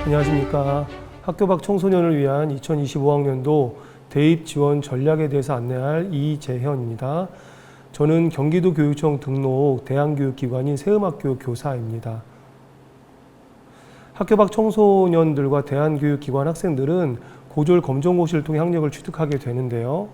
안녕하십니까. 학교 밖 청소년을 위한 2025학년도 대입 지원 전략에 대해서 안내할 이재현입니다. 저는 경기도 교육청 등록 대안교육기관인 세음학교 교사입니다. 학교 밖 청소년들과 대안교육기관 학생들은 고졸 검정고시를 통해 학력을 취득하게 되는데요.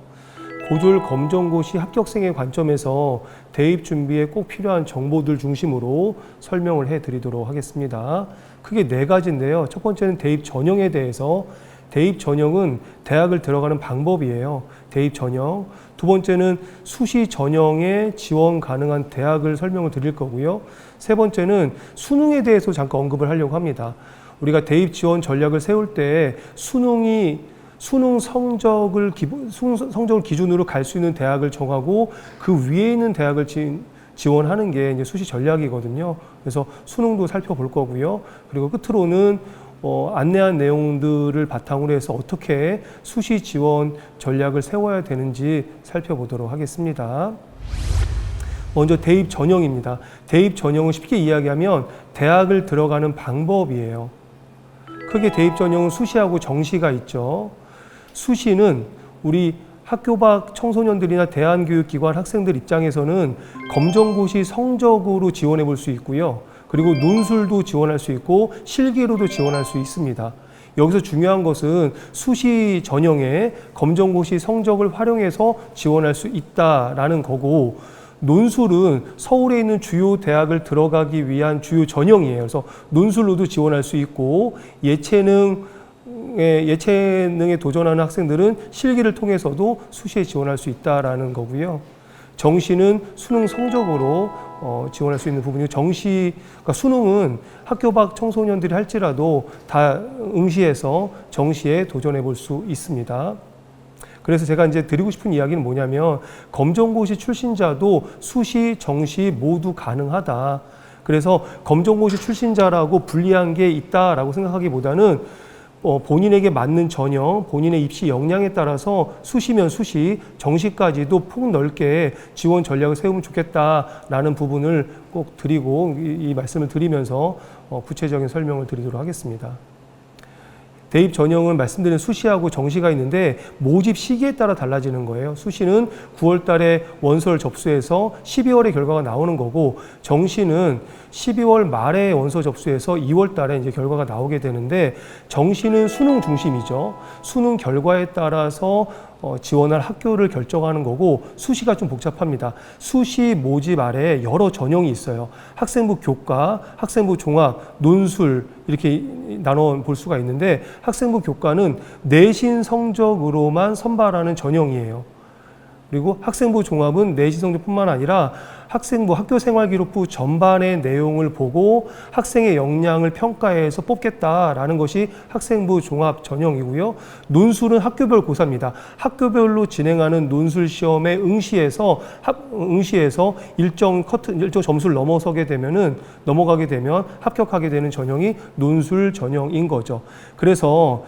고졸 검정고시 합격생의 관점에서 대입 준비에 꼭 필요한 정보들 중심으로 설명을 해드리도록 하겠습니다. 크게 네 가지인데요. 첫 번째는 대입 전형에 대해서, 대입 전형은 대학을 들어가는 방법이에요. 대입 전형. 두 번째는 수시 전형에 지원 가능한 대학을 설명을 드릴 거고요. 세 번째는 수능에 대해서 잠깐 언급을 하려고 합니다. 우리가 대입 지원 전략을 세울 때 수능 성적을 기준으로 갈 수 있는 대학을 정하고 그 위에 있는 대학을 지원하는 게 이제 수시 전략이거든요. 그래서 수능도 살펴볼 거고요. 그리고 끝으로는 안내한 내용들을 바탕으로 해서 어떻게 수시 지원 전략을 세워야 되는지 살펴보도록 하겠습니다. 먼저 대입 전형입니다. 대입 전형은 쉽게 이야기하면 대학을 들어가는 방법이에요. 크게 대입 전형은 수시하고 정시가 있죠. 수시는 우리 학교 밖 청소년들이나 대안교육기관 학생들 입장에서는 검정고시 성적으로 지원해 볼 수 있고요. 그리고 논술도 지원할 수 있고 실기로도 지원할 수 있습니다. 여기서 중요한 것은 수시 전형에 검정고시 성적을 활용해서 지원할 수 있다라는 거고, 논술은 서울에 있는 주요 대학을 들어가기 위한 주요 전형이에요. 그래서 논술로도 지원할 수 있고, 예체능에 도전하는 학생들은 실기를 통해서도 수시에 지원할 수 있다라는 거고요. 정시는 수능 성적으로 지원할 수 있는 부분이고, 그러니까 수능은 학교 밖 청소년들이 할지라도 다 응시해서 정시에 도전해 볼 수 있습니다. 그래서 제가 이제 드리고 싶은 이야기는 뭐냐면, 검정고시 출신자도 수시, 정시 모두 가능하다. 그래서 검정고시 출신자라고 불리한 게 있다라고 생각하기보다는 본인에게 맞는 전형, 본인의 입시 역량에 따라서 수시면 수시, 정시까지도 폭넓게 지원 전략을 세우면 좋겠다라는 부분을 꼭 드리고, 이 말씀을 드리면서 구체적인 설명을 드리도록 하겠습니다. 대입 전형은 말씀드린 수시하고 정시가 있는데 모집 시기에 따라 달라지는 거예요. 수시는 9월 달에 원서를 접수해서 12월에 결과가 나오는 거고, 정시는 12월 말에 원서 접수해서 2월 달에 이제 결과가 나오게 되는데, 정시는 수능 중심이죠. 수능 결과에 따라서 지원할 학교를 결정하는 거고, 수시가 좀 복잡합니다. 수시 모집 아래 여러 전형이 있어요. 학생부 교과, 학생부 종합, 논술 이렇게 나눠 볼 수가 있는데, 학생부 교과는 내신 성적으로만 선발하는 전형이에요. 그리고 학생부 종합은 내신 성적뿐만 아니라 학생부 학교생활기록부 전반의 내용을 보고 학생의 역량을 평가해서 뽑겠다라는 것이 학생부 종합 전형이고요. 논술은 학교별 고사입니다. 학교별로 진행하는 논술 시험에 응시해서 일정 점수를 넘어가게 되면 합격하게 되는 전형이 논술 전형인 거죠. 그래서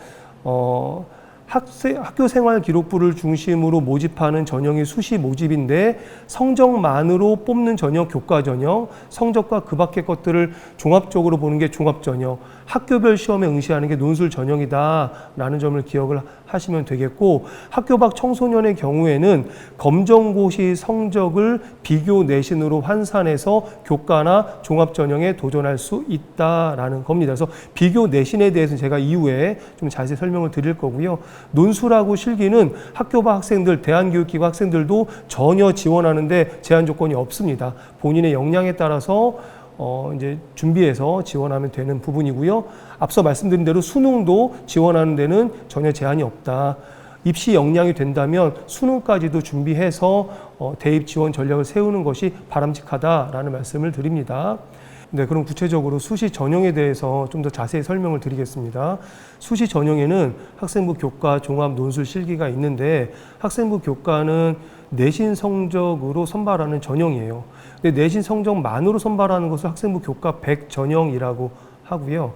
학교생활기록부를 중심으로 모집하는 전형이 수시 모집인데, 성적만으로 뽑는 전형 교과 전형, 성적과 그 밖의 것들을 종합적으로 보는 게 종합 전형, 학교별 시험에 응시하는 게 논술 전형이다라는 점을 기억을 하시면 되겠고, 학교 밖 청소년의 경우에는 검정고시 성적을 비교 내신으로 환산해서 교과나 종합 전형에 도전할 수 있다라는 겁니다. 그래서 비교 내신에 대해서는 제가 이후에 좀 자세히 설명을 드릴 거고요. 논술하고 실기는 학교 밖 학생들, 대안교육기관 학생들도 전혀 지원하는데 제한 조건이 없습니다. 본인의 역량에 따라서 이제 준비해서 지원하면 되는 부분이고요. 앞서 말씀드린 대로 수능도 지원하는 데는 전혀 제한이 없다. 입시 역량이 된다면 수능까지도 준비해서 대입 지원 전략을 세우는 것이 바람직하다라는 말씀을 드립니다. 네, 그럼 구체적으로 수시 전형에 대해서 좀 더 자세히 설명을 드리겠습니다. 수시 전형에는 학생부 교과, 종합, 논술, 실기가 있는데, 학생부 교과는 내신 성적으로 선발하는 전형이에요. 근데 내신 성적만으로 선발하는 것을 학생부 교과 100 전형이라고 하고요.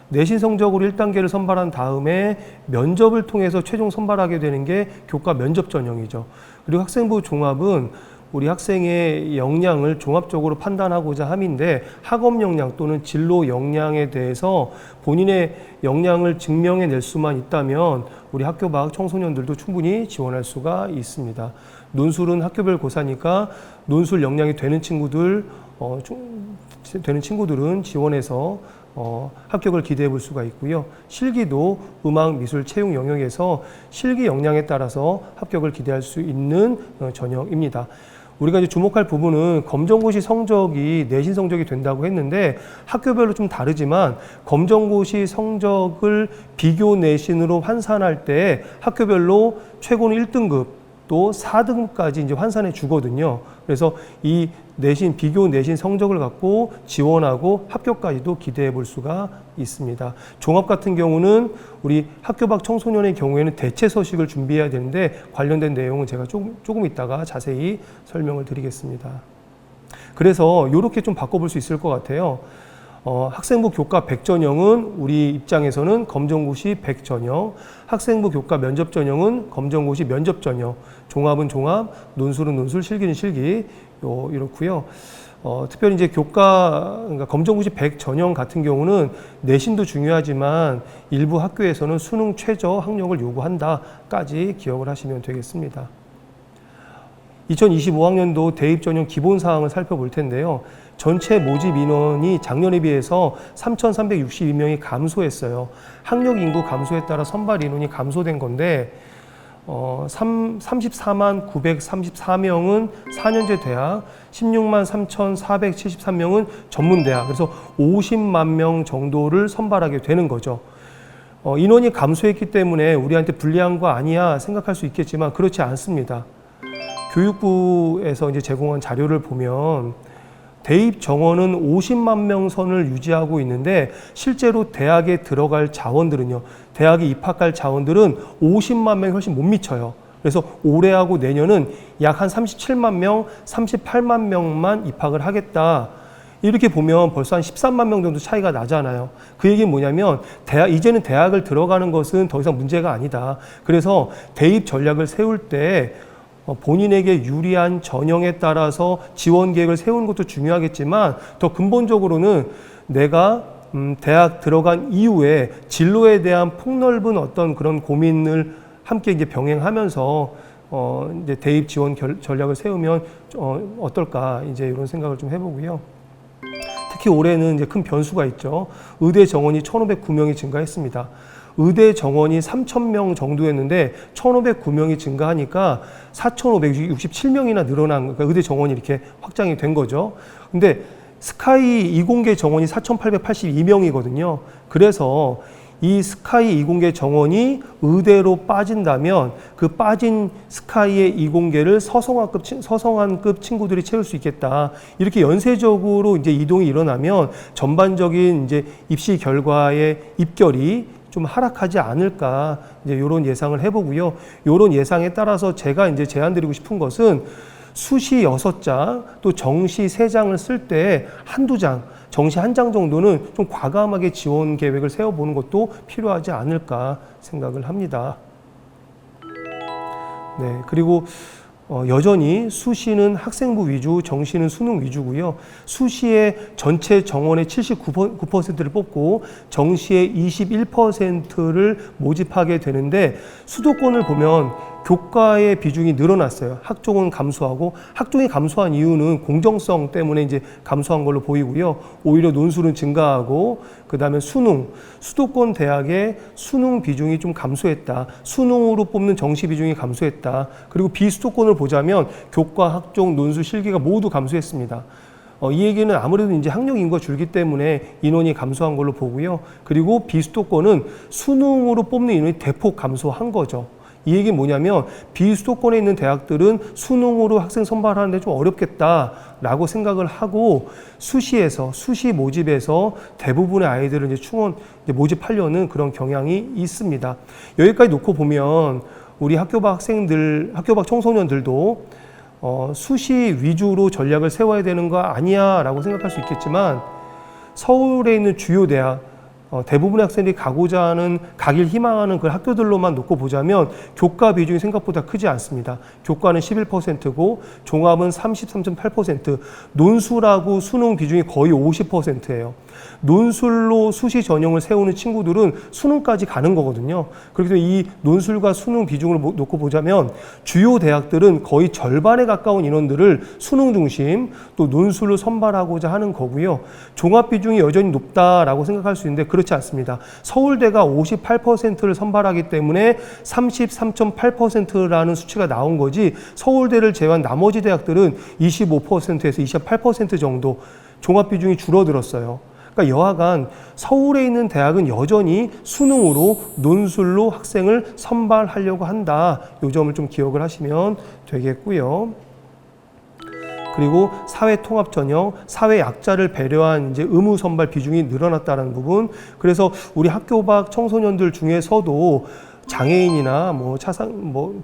내신 성적으로 1단계를 선발한 다음에 면접을 통해서 최종 선발하게 되는 게 교과 면접 전형이죠. 그리고 학생부 종합은 우리 학생의 역량을 종합적으로 판단하고자 함인데 학업 역량 또는 진로 역량에 대해서 본인의 역량을 증명해낼 수만 있다면 우리 학교 방학 청소년들도 충분히 지원할 수가 있습니다. 논술은 학교별 고사니까 논술 역량이 되는 친구들은 지원해서 합격을 기대해 볼 수가 있고요. 실기도 음악, 미술, 채용 영역에서 실기 역량에 따라서 합격을 기대할 수 있는 전형입니다. 우리가 이제 주목할 부분은 검정고시 성적이 내신 성적이 된다고 했는데 학교별로 좀 다르지만 검정고시 성적을 비교 내신으로 환산할 때 학교별로 최고는 1등급 또 4등급까지 이제 환산해 주거든요. 그래서 이 내신, 비교 내신 성적을 갖고 지원하고 합격까지도 기대해 볼 수가 있습니다. 종합 같은 경우는 우리 학교 밖 청소년의 경우에는 대체 서식을 준비해야 되는데 관련된 내용은 제가 조금 이따가 자세히 설명을 드리겠습니다. 그래서 이렇게 좀 바꿔볼 수 있을 것 같아요. 학생부 교과 100 전형은 우리 입장에서는 검정고시 100 전형, 학생부 교과 면접 전형은 검정고시 면접 전형, 종합은 종합, 논술은 논술, 실기는 실기, 이렇고요. 특별히 이제 그러니까 검정고시 100 전형 같은 경우는 내신도 중요하지만 일부 학교에서는 수능 최저 학력을 요구한다까지 기억을 하시면 되겠습니다. 2025학년도 대입 전형 기본 사항을 살펴볼 텐데요. 전체 모집 인원이 작년에 비해서 3,362명이 감소했어요. 학력 인구 감소에 따라 선발 인원이 감소된 건데 34만 934명은 4년제 대학, 16만 3,473명은 전문대학, 그래서 50만 명 정도를 선발하게 되는 거죠. 인원이 감소했기 때문에 우리한테 불리한 거 아니야 생각할 수 있겠지만 그렇지 않습니다. 교육부에서 이제 제공한 자료를 보면 대입 정원은 50만 명 선을 유지하고 있는데 실제로 대학에 들어갈 자원들은요, 대학에 입학할 자원들은 50만 명이 훨씬 못 미쳐요. 그래서 올해하고 내년은 약 한 37만 명, 38만 명만 입학을 하겠다. 이렇게 보면 벌써 한 13만 명 정도 차이가 나잖아요. 그 얘기는 뭐냐면 이제는 대학을 들어가는 것은 더 이상 문제가 아니다. 그래서 대입 전략을 세울 때 본인에게 유리한 전형에 따라서 지원 계획을 세우는 것도 중요하겠지만 더 근본적으로는 내가 대학 들어간 이후에 진로에 대한 폭넓은 어떤 그런 고민을 함께 이제 병행하면서 이제 대입 지원 전략을 세우면 어떨까 이제 이런 생각을 좀 해보고요. 특히 올해는 이제 큰 변수가 있죠. 의대 정원이 1,509명이 증가했습니다. 의대 정원이 3,000명 정도였는데 1,509명이 증가하니까 4,567명이나 늘어난, 그러니까 의대 정원이 이렇게 확장이 된 거죠. 근데 스카이 이공계 정원이 4,882명이거든요. 그래서 이 스카이 이공계 정원이 의대로 빠진다면 그 빠진 스카이의 이공계를 서성한급 친구들이 채울 수 있겠다. 이렇게 연쇄적으로 이제 이동이 일어나면 전반적인 이제 입시 결과의 입결이 좀 하락하지 않을까, 이제 이런 예상을 해보고요. 이런 예상에 따라서 제가 이제 제안드리고 싶은 것은 수시 6장, 또 정시 3장을 쓸 때 한두 장, 정시 1장 정도는 좀 과감하게 지원 계획을 세워보는 것도 필요하지 않을까 생각을 합니다. 네, 그리고 여전히 수시는 학생부 위주, 정시는 수능 위주고요. 수시의 전체 정원의 79%를 뽑고 정시의 21%를 모집하게 되는데 수도권을 보면 교과의 비중이 늘어났어요. 학종은 감소하고, 학종이 감소한 이유는 공정성 때문에 이제 감소한 걸로 보이고요. 오히려 논술은 증가하고, 그 다음에 수도권 대학의 수능 비중이 좀 감소했다. 수능으로 뽑는 정시 비중이 감소했다. 그리고 비수도권을 보자면 교과, 학종, 논술, 실기가 모두 감소했습니다. 이 얘기는 아무래도 이제 학력 인구가 줄기 때문에 인원이 감소한 걸로 보고요. 그리고 비수도권은 수능으로 뽑는 인원이 대폭 감소한 거죠. 이 얘기는 뭐냐면 비수도권에 있는 대학들은 수능으로 학생 선발하는데 좀 어렵겠다라고 생각을 하고 수시 모집에서 대부분의 아이들을 이제 모집하려는 그런 경향이 있습니다. 여기까지 놓고 보면 우리 학교 밖 청소년들도 수시 위주로 전략을 세워야 되는 거 아니야 라고 생각할 수 있겠지만 서울에 있는 주요 대학, 대부분의 학생들이 가길 희망하는 그 학교들로만 놓고 보자면 교과 비중이 생각보다 크지 않습니다. 교과는 11%고 종합은 33.8%, 논술하고 수능 비중이 거의 50%예요. 논술로 수시 전형을 세우는 친구들은 수능까지 가는 거거든요. 그렇기 때문에 이 논술과 수능 비중을 놓고 보자면 주요 대학들은 거의 절반에 가까운 인원들을 수능 중심 또 논술로 선발하고자 하는 거고요. 종합 비중이 여전히 높다라고 생각할 수 있는데 그렇지 않습니다. 서울대가 58%를 선발하기 때문에 33.8%라는 수치가 나온 거지, 서울대를 제외한 나머지 대학들은 25%에서 28% 정도 종합 비중이 줄어들었어요. 그러니까 여하간 서울에 있는 대학은 여전히 수능으로 논술로 학생을 선발하려고 한다. 이 점을 좀 기억을 하시면 되겠고요. 그리고 사회 통합 전형, 사회 약자를 배려한 이제 의무 선발 비중이 늘어났다는 부분. 그래서 우리 학교 밖 청소년들 중에서도 장애인이나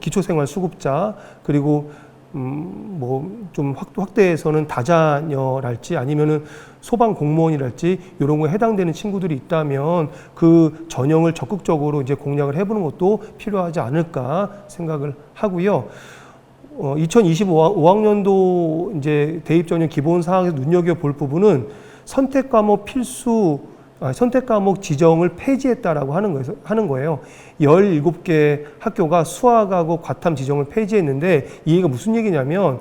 기초생활 수급자, 그리고 좀 확대해서는 다자녀랄지 아니면은 소방 공무원이랄지 이런 거에 해당되는 친구들이 있다면 그 전형을 적극적으로 이제 공략을 해보는 것도 필요하지 않을까 생각을 하고요. 2025학년도 이제 대입 전형 기본 사항에서 눈여겨볼 부분은 선택 과목 지정을 폐지했다라고 하는 거예요. 17개 학교가 수학하고 과탐 지정을 폐지했는데, 이게 무슨 얘기냐면,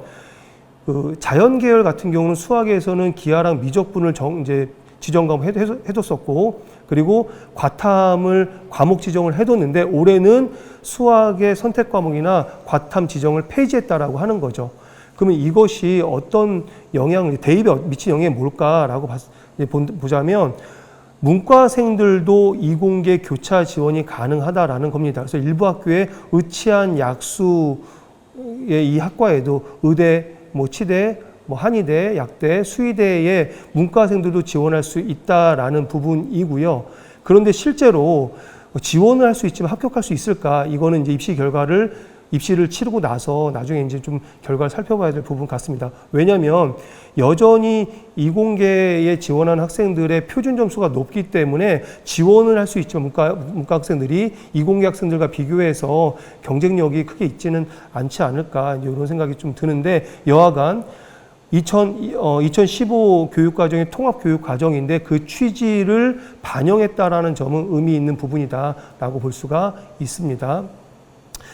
그 자연계열 같은 경우는 수학에서는 기하랑 미적분을 이제 지정 과목 해뒀었고, 그리고 과탐을 과목 지정을 해뒀는데, 올해는 수학의 선택 과목이나 과탐 지정을 폐지했다라고 하는 거죠. 그러면 이것이 어떤 대입에 미친 영향이 뭘까라고 보자면, 문과생들도 이공계 교차 지원이 가능하다라는 겁니다. 그래서 일부 학교에 의치한 약수의 이 학과에도 의대, 치대, 한의대, 약대, 수의대에 문과생들도 지원할 수 있다라는 부분이고요. 그런데 실제로 지원을 할 수 있지만 합격할 수 있을까? 이거는 이제 입시를 치르고 나서 나중에 이제 좀 결과를 살펴봐야 될 부분 같습니다. 왜냐하면 여전히 이공계에 지원하는 학생들의 표준 점수가 높기 때문에 지원을 할 수 있지만 문과 학생들이 이공계 학생들과 비교해서 경쟁력이 크게 있지는 않지 않을까, 이런 생각이 좀 드는데, 여하간 2015 교육과정이 통합교육과정인데 그 취지를 반영했다라는 점은 의미 있는 부분이다라고 볼 수가 있습니다.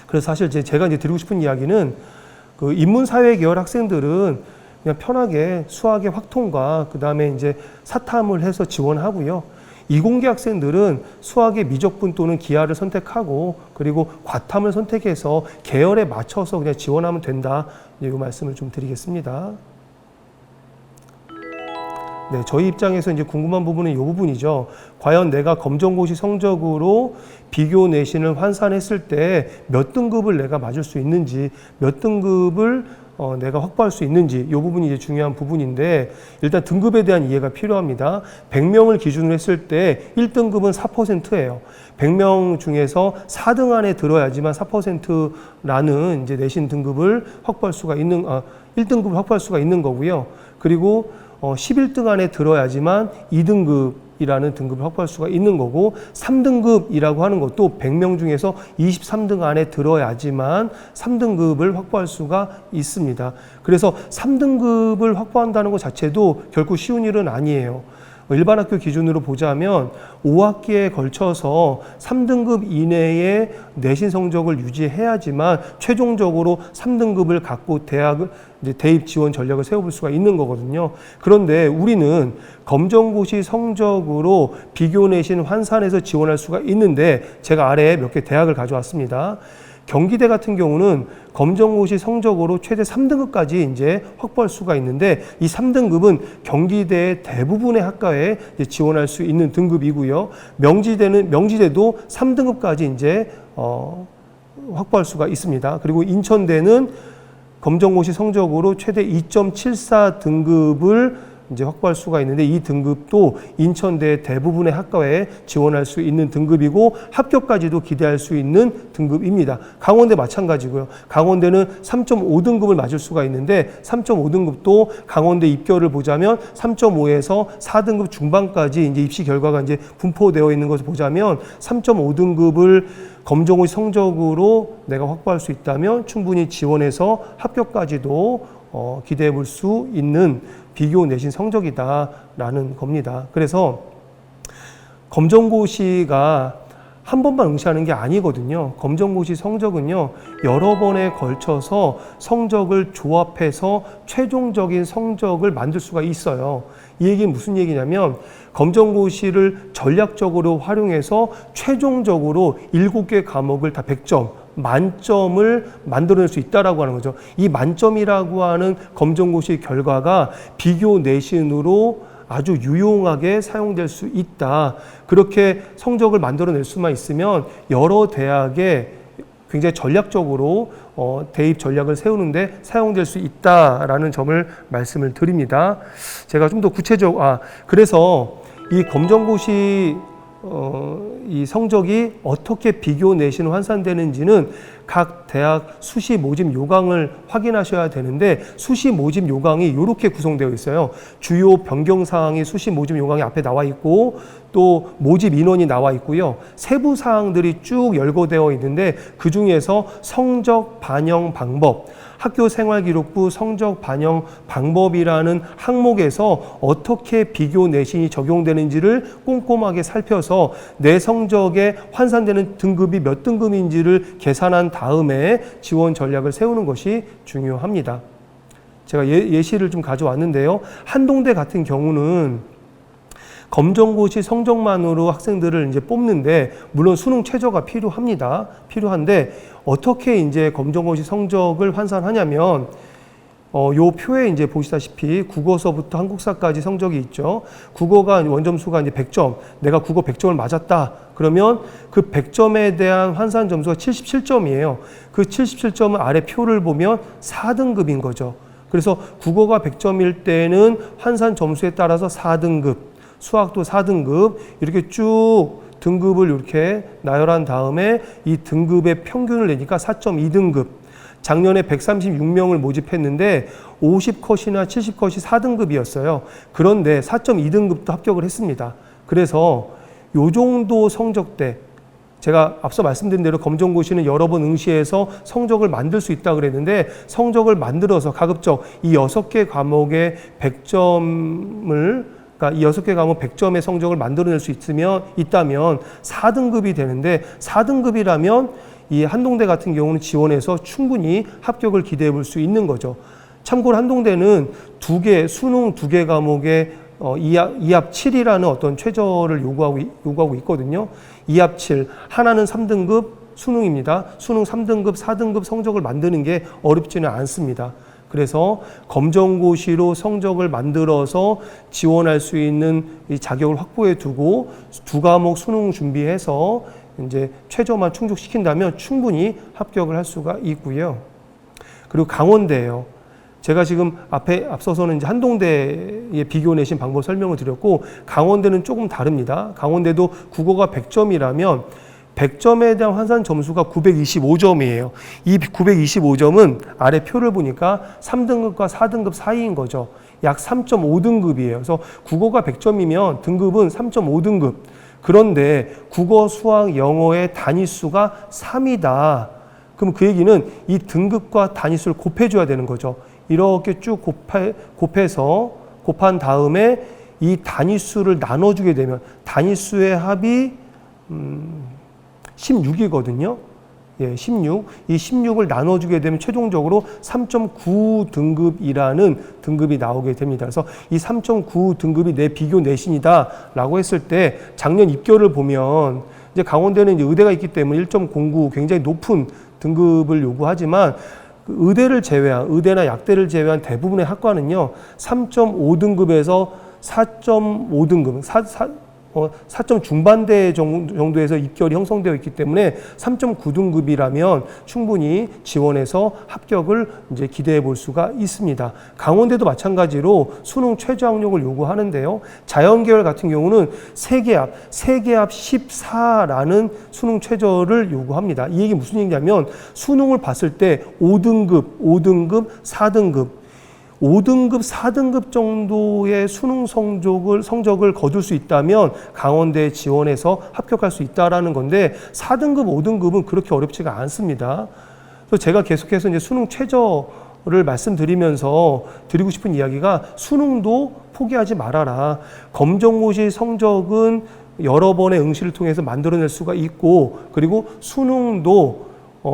그래서 사실 제가 이제 드리고 싶은 이야기는, 그 인문사회 계열 학생들은 그냥 편하게 수학의 확통과 그 다음에 이제 사탐을 해서 지원하고요. 이공계 학생들은 수학의 미적분 또는 기하를 선택하고 그리고 과탐을 선택해서 계열에 맞춰서 그냥 지원하면 된다. 이 말씀을 좀 드리겠습니다. 네, 저희 입장에서 이제 궁금한 부분은 이 부분이죠. 과연 내가 검정고시 성적으로 비교 내신을 환산했을 때 몇 등급을 내가 맞을 수 있는지, 몇 등급을 내가 확보할 수 있는지, 이 부분이 이제 중요한 부분인데, 일단 등급에 대한 이해가 필요합니다. 100명을 기준으로 했을 때 1등급은 4%예요. 100명 중에서 4등 안에 들어야지만 4%라는 이제 내신 등급을 확보할 수가 있는, 1등급을 확보할 수가 있는 거고요. 그리고 11등 안에 들어야지만 2등급이라는 등급을 확보할 수가 있는 거고, 3등급이라고 하는 것도 100명 중에서 23등 안에 들어야지만 3등급을 확보할 수가 있습니다. 그래서 3등급을 확보한다는 것 자체도 결코 쉬운 일은 아니에요. 일반 학교 기준으로 보자면 5학기에 걸쳐서 3등급 이내의 내신 성적을 유지해야지만 최종적으로 3등급을 갖고 대입 지원 전략을 세워볼 수가 있는 거거든요. 그런데 우리는 검정고시 성적으로 비교 내신 환산해서 지원할 수가 있는데, 제가 아래에 몇 개 대학을 가져왔습니다. 경기대 같은 경우는 검정고시 성적으로 최대 3등급까지 이제 확보할 수가 있는데, 이 3등급은 경기대의 대부분의 학과에 이제 지원할 수 있는 등급이고요. 명지대도 3등급까지 이제 확보할 수가 있습니다. 그리고 인천대는 검정고시 성적으로 최대 2.74 등급을 이제 확보할 수가 있는데 이 등급도 인천대 대부분의 학과에 지원할 수 있는 등급이고 합격까지도 기대할 수 있는 등급입니다. 강원대 마찬가지고요. 강원대는 3.5등급을 맞을 수가 있는데 3.5등급도 강원대 입결을 보자면 3.5에서 4등급 중반까지 이제 입시 결과가 이제 분포되어 있는 것을 보자면 3.5등급을 검정고시 성적으로 내가 확보할 수 있다면 충분히 지원해서 합격까지도 기대해 볼 수 있는 비교 내신 성적이다라는 겁니다. 그래서 검정고시가 한 번만 응시하는 게 아니거든요. 검정고시 성적은요, 여러 번에 걸쳐서 성적을 조합해서 최종적인 성적을 만들 수가 있어요. 이 얘기는 무슨 얘기냐면 검정고시를 전략적으로 활용해서 최종적으로 7개 과목을 다 100점, 만점을 만들어낼 수 있다라고 하는 거죠. 이 만점이라고 하는 검정고시 결과가 비교 내신으로 아주 유용하게 사용될 수 있다. 그렇게 성적을 만들어낼 수만 있으면 여러 대학에 굉장히 전략적으로 대입 전략을 세우는데 사용될 수 있다라는 점을 말씀을 드립니다. 제가 좀 더 그래서 이 검정고시 이 성적이 어떻게 비교 내신 환산되는지는 각 대학 수시 모집 요강을 확인하셔야 되는데 수시 모집 요강이 이렇게 구성되어 있어요. 주요 변경 사항이 수시 모집 요강이 앞에 나와 있고 또 모집 인원이 나와 있고요. 세부 사항들이 쭉 열거되어 있는데 그 중에서 성적 반영 방법, 학교생활기록부 성적 반영 방법이라는 항목에서 어떻게 비교 내신이 적용되는지를 꼼꼼하게 살펴서 내 성적에 환산되는 등급이 몇 등급인지를 계산한 다음에 지원 전략을 세우는 것이 중요합니다. 제가 예시를 좀 가져왔는데요. 한동대 같은 경우는 검정고시 성적만으로 학생들을 이제 뽑는데 물론 수능 최저가 필요한데 어떻게 이제 검정고시 성적을 환산하냐면 요 표에 이제 보시다시피 국어서부터 한국사까지 성적이 있죠. 국어가 원점수가 이제 100점, 내가 국어 100점을 맞았다. 그러면 그 100점에 대한 환산 점수가 77점이에요. 그 77점은 아래 표를 보면 4등급인 거죠. 그래서 국어가 100점일 때는 환산 점수에 따라서 4등급, 수학도 4등급 이렇게 쭉 등급을 이렇게 나열한 다음에 이 등급의 평균을 내니까 4.2등급. 작년에 136명을 모집했는데 50컷이나 70컷이 4등급이었어요. 그런데 4.2등급도 합격을 했습니다. 그래서 요 정도 성적대, 제가 앞서 말씀드린 대로 검정고시는 여러 번 응시해서 성적을 만들 수 있다고 그랬는데 성적을 만들어서 가급적 이 6개 과목의 100점을 그러니까 이 6개 과목 100점의 성적을 만들어낼 수 있다면 4등급이 되는데 4등급이라면 이 한동대 같은 경우는 지원해서 충분히 합격을 기대해 볼 수 있는 거죠. 참고로 한동대는 수능 2개 과목에 2합 7이라는 어떤 최저를 요구하고 있거든요. 2합 7, 하나는 3등급 수능입니다. 수능 3등급, 4등급 성적을 만드는 게 어렵지는 않습니다. 그래서 검정고시로 성적을 만들어서 지원할 수 있는 이 자격을 확보해 두고 2과목 수능 준비해서 이제 최저만 충족시킨다면 충분히 합격을 할 수가 있고요. 그리고 강원대예요. 제가 지금 앞서서는 이제 한동대의 비교 내신 방법 설명을 드렸고 강원대는 조금 다릅니다. 강원대도 국어가 100점이라면 100점에 대한 환산 점수가 925점이에요. 이 925점은 아래 표를 보니까 3등급과 4등급 사이인 거죠. 약 3.5등급이에요. 그래서 국어가 100점이면 등급은 3.5등급. 그런데 국어, 수학, 영어의 단위수가 3이다. 그럼 그 얘기는 이 등급과 단위수를 곱해줘야 되는 거죠. 이렇게 쭉 곱해서 곱한 다음에 이 단위수를 나눠주게 되면 단위수의 합이 16이거든요. 예, 16. 이 16을 나눠주게 되면 최종적으로 3.9등급이라는 등급이 나오게 됩니다. 그래서 이 3.9등급이 내 비교 내신이다 라고 했을 때 작년 입결을 보면 이제 강원대는 이제 의대가 있기 때문에 1.09 굉장히 높은 등급을 요구하지만 의대나 약대를 제외한 대부분의 학과는요 3.5등급에서 4.5등급 4점 중반대 정도에서 입결이 형성되어 있기 때문에 3.9등급이라면 충분히 지원해서 합격을 이제 기대해 볼 수가 있습니다. 강원대도 마찬가지로 수능 최저 학력을 요구하는데요. 자연계열 같은 경우는 세계합 14라는 수능 최저를 요구합니다. 이 얘기 무슨 얘기냐면 수능을 봤을 때 5등급, 4등급 5등급, 4등급 정도의 수능 성적을 거둘 수 있다면 강원대에 지원해서 합격할 수 있다라는 건데 4등급, 5등급은 그렇게 어렵지가 않습니다. 그래서 제가 계속해서 이제 수능 최저를 말씀드리면서 드리고 싶은 이야기가 수능도 포기하지 말아라. 검정고시 성적은 여러 번의 응시를 통해서 만들어낼 수가 있고 그리고 수능도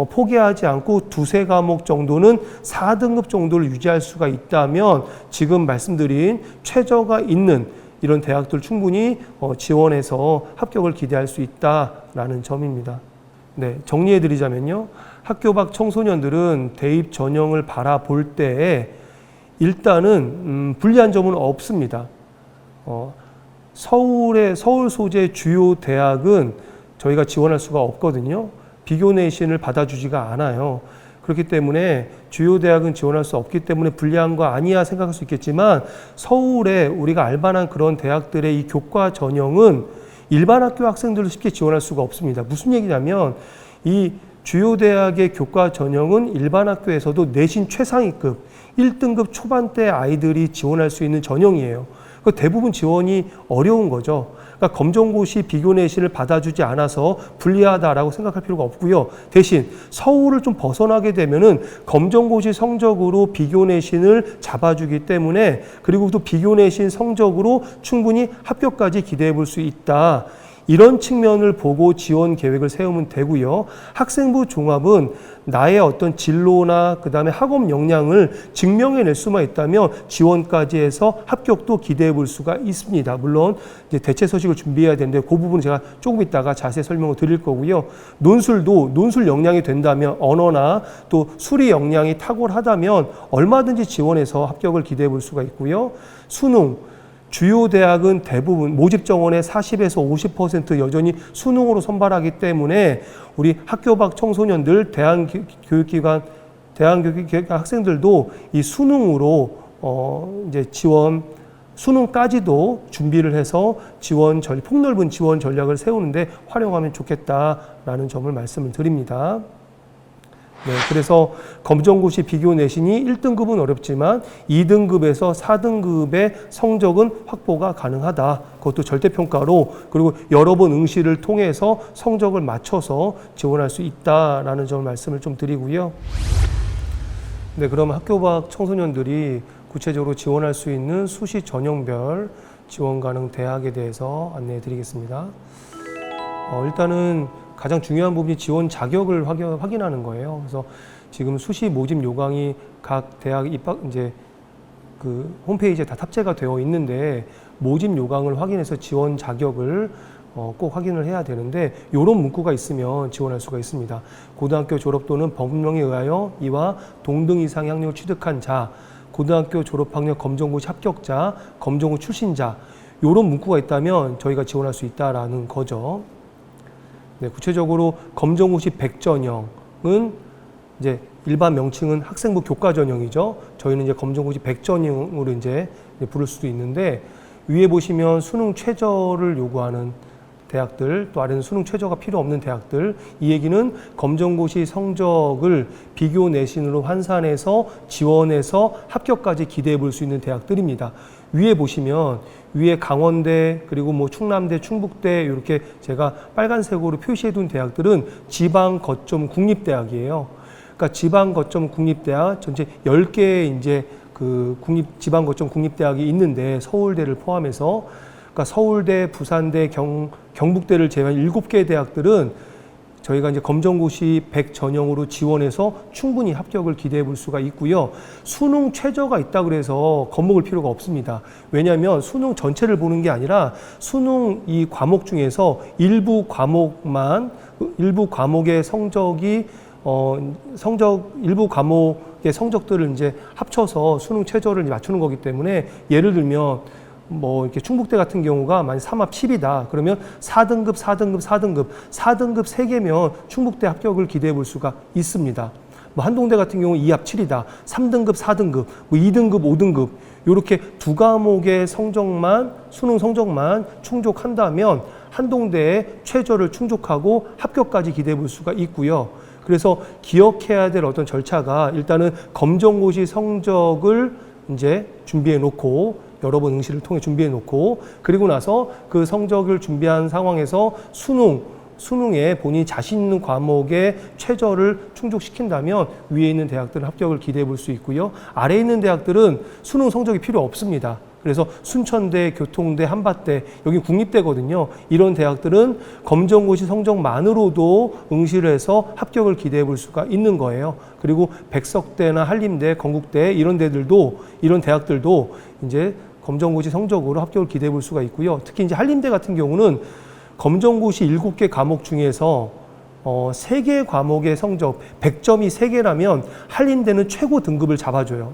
포기하지 않고 두세 과목 정도는 4등급 정도를 유지할 수가 있다면 지금 말씀드린 최저가 있는 이런 대학들 충분히 지원해서 합격을 기대할 수 있다라는 점입니다. 네, 정리해 드리자면요. 학교 밖 청소년들은 대입 전형을 바라볼 때에 일단은 불리한 점은 없습니다. 서울 소재 주요 대학은 저희가 지원할 수가 없거든요. 비교 내신을 받아주지가 않아요. 그렇기 때문에 주요 대학은 지원할 수 없기 때문에 불리한 거 아니야 생각할 수 있겠지만 서울에 우리가 알만한 그런 대학들의 이 교과 전형은 일반 학교 학생들도 쉽게 지원할 수가 없습니다. 무슨 얘기냐면 이 주요 대학의 교과 전형은 일반 학교에서도 내신 최상위급 1등급 초반대 아이들이 지원할 수 있는 전형이에요. 대부분 지원이 어려운 거죠. 그러니까 검정고시 비교 내신을 받아주지 않아서 불리하다라고 생각할 필요가 없고요. 대신 서울을 좀 벗어나게 되면은 검정고시 성적으로 비교 내신을 잡아주기 때문에 그리고 또 비교 내신 성적으로 충분히 합격까지 기대해 볼 수 있다. 이런 측면을 보고 지원 계획을 세우면 되고요. 학생부 종합은 나의 어떤 진로나 그다음에 학업 역량을 증명해낼 수만 있다면 지원까지 해서 합격도 기대해 볼 수가 있습니다. 물론 이제 대체 서식을 준비해야 되는데 그 부분은 제가 조금 이따가 자세히 설명을 드릴 거고요. 논술도 논술 역량이 된다면 언어나 또 수리 역량이 탁월하다면 얼마든지 지원해서 합격을 기대해 볼 수가 있고요. 수능 주요 대학은 대부분 모집 정원의 40에서 50% 여전히 수능으로 선발하기 때문에 우리 학교 밖 청소년들, 대한교육기관 학생들도 이 수능으로 이제 수능까지도 준비를 해서 폭넓은 지원 전략을 세우는데 활용하면 좋겠다라는 점을 말씀을 드립니다. 네, 그래서 검정고시 비교 내신이 1등급은 어렵지만 2등급에서 4등급의 성적은 확보가 가능하다. 그것도 절대평가로 그리고 여러 번 응시를 통해서 성적을 맞춰서 지원할 수 있다라는 점을 말씀을 좀 드리고요. 네, 그럼 학교 밖 청소년들이 구체적으로 지원할 수 있는 수시 전형별 지원 가능 대학에 대해서 안내해 드리겠습니다. 일단은 가장 중요한 부분이 지원 자격을 확인하는 거예요. 그래서 지금 수시 모집 요강이 각 대학 이제 그 홈페이지에 다 탑재가 되어 있는데 모집 요강을 확인해서 지원 자격을 꼭 확인을 해야 되는데 이런 문구가 있으면 지원할 수가 있습니다. 고등학교 졸업 또는 법령에 의하여 이와 동등 이상의 학력을 취득한 자, 고등학교 졸업학력 검정고시 합격자, 검정고시 출신자 이런 문구가 있다면 저희가 지원할 수 있다라는 거죠. 네, 구체적으로 검정고시 100전형은 이제 일반 명칭은 학생부 교과 전형이죠. 저희는 이제 검정고시 100전형으로 이제 부를 수도 있는데 위에 보시면 수능 최저를 요구하는 대학들, 또 아래는 수능 최저가 필요 없는 대학들. 이 얘기는 검정고시 성적을 비교 내신으로 환산해서 지원해서 합격까지 기대해 볼 수 있는 대학들입니다. 위에 보시면 위에 강원대 그리고 뭐 충남대, 충북대 이렇게 제가 빨간색으로 표시해 둔 대학들은 지방 거점 국립대학이에요. 그러니까 지방 거점 국립대학 전체 10개의 이제 그 지방 거점 국립대학이 있는데 서울대를 포함해서 그러니까 서울대, 부산대, 경북대를 제외한 7개의 대학들은 저희가 이제 검정고시 100 전형으로 지원해서 충분히 합격을 기대해 볼 수가 있고요. 수능 최저가 있다 그래서 겁먹을 필요가 없습니다. 왜냐하면 수능 전체를 보는 게 아니라 수능 이 과목 중에서 일부 과목의 성적이 일부 과목의 성적들을 이제 합쳐서 수능 최저를 맞추는 거기 때문에 예를 들면 뭐 이렇게 충북대 같은 경우가 만약 3합 10이다. 그러면 4등급, 4등급, 4등급, 4등급 3개면 충북대 합격을 기대해 볼 수가 있습니다. 뭐 한동대 같은 경우 2합 7이다. 3등급, 4등급, 뭐 2등급, 5등급 이렇게 두 과목의 성적만 수능 성적만 충족한다면 한동대의 최저를 충족하고 합격까지 기대해 볼 수가 있고요. 그래서 기억해야 될 어떤 절차가 일단은 검정고시 성적을 이제 준비해 놓고 여러 번 응시를 통해 준비해 놓고 그리고 나서 그 성적을 준비한 상황에서 수능에 본인이 자신 있는 과목의 최저를 충족시킨다면 위에 있는 대학들은 합격을 기대해 볼 수 있고요. 아래에 있는 대학들은 수능 성적이 필요 없습니다. 그래서 순천대, 교통대, 한밭대, 여기 국립대거든요. 이런 대학들은 검정고시 성적만으로도 응시를 해서 합격을 기대해 볼 수가 있는 거예요. 그리고 백석대나 한림대, 건국대 이런 대학들도 이제 검정고시 성적으로 합격을 기대해 볼 수가 있고요. 특히 이제 한림대 같은 경우는 검정고시 7개 과목 중에서 3개 과목의 성적 100점이 3개라면 한림대는 최고 등급을 잡아줘요.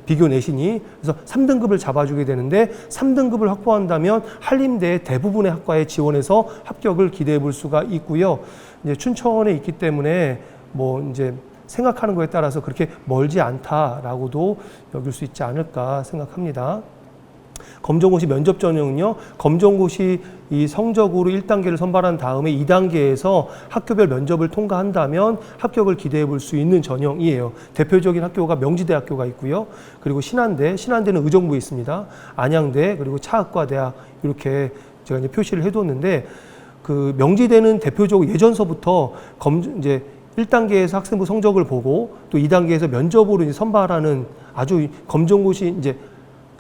비교 내신이. 그래서 3등급을 잡아주게 되는데 3등급을 확보한다면 한림대의 대부분의 학과에 지원해서 합격을 기대해 볼 수가 있고요. 이제 춘천에 있기 때문에 뭐 이제 생각하는 거에 따라서 그렇게 멀지 않다라고도 여길 수 있지 않을까 생각합니다. 검정고시 면접 전형은요, 검정고시 이 성적으로 1단계를 선발한 다음에 2단계에서 학교별 면접을 통과한다면 합격을 기대해 볼 수 있는 전형이에요. 대표적인 학교가 명지대학교가 있고요. 그리고 신한대는 의정부에 있습니다. 안양대, 그리고 차학과대학 이렇게 제가 이제 표시를 해뒀는데 그 명지대는 대표적으로 예전서부터 이제 1단계에서 학생부 성적을 보고 또 2단계에서 면접으로 이제 선발하는 아주 검정고시 이제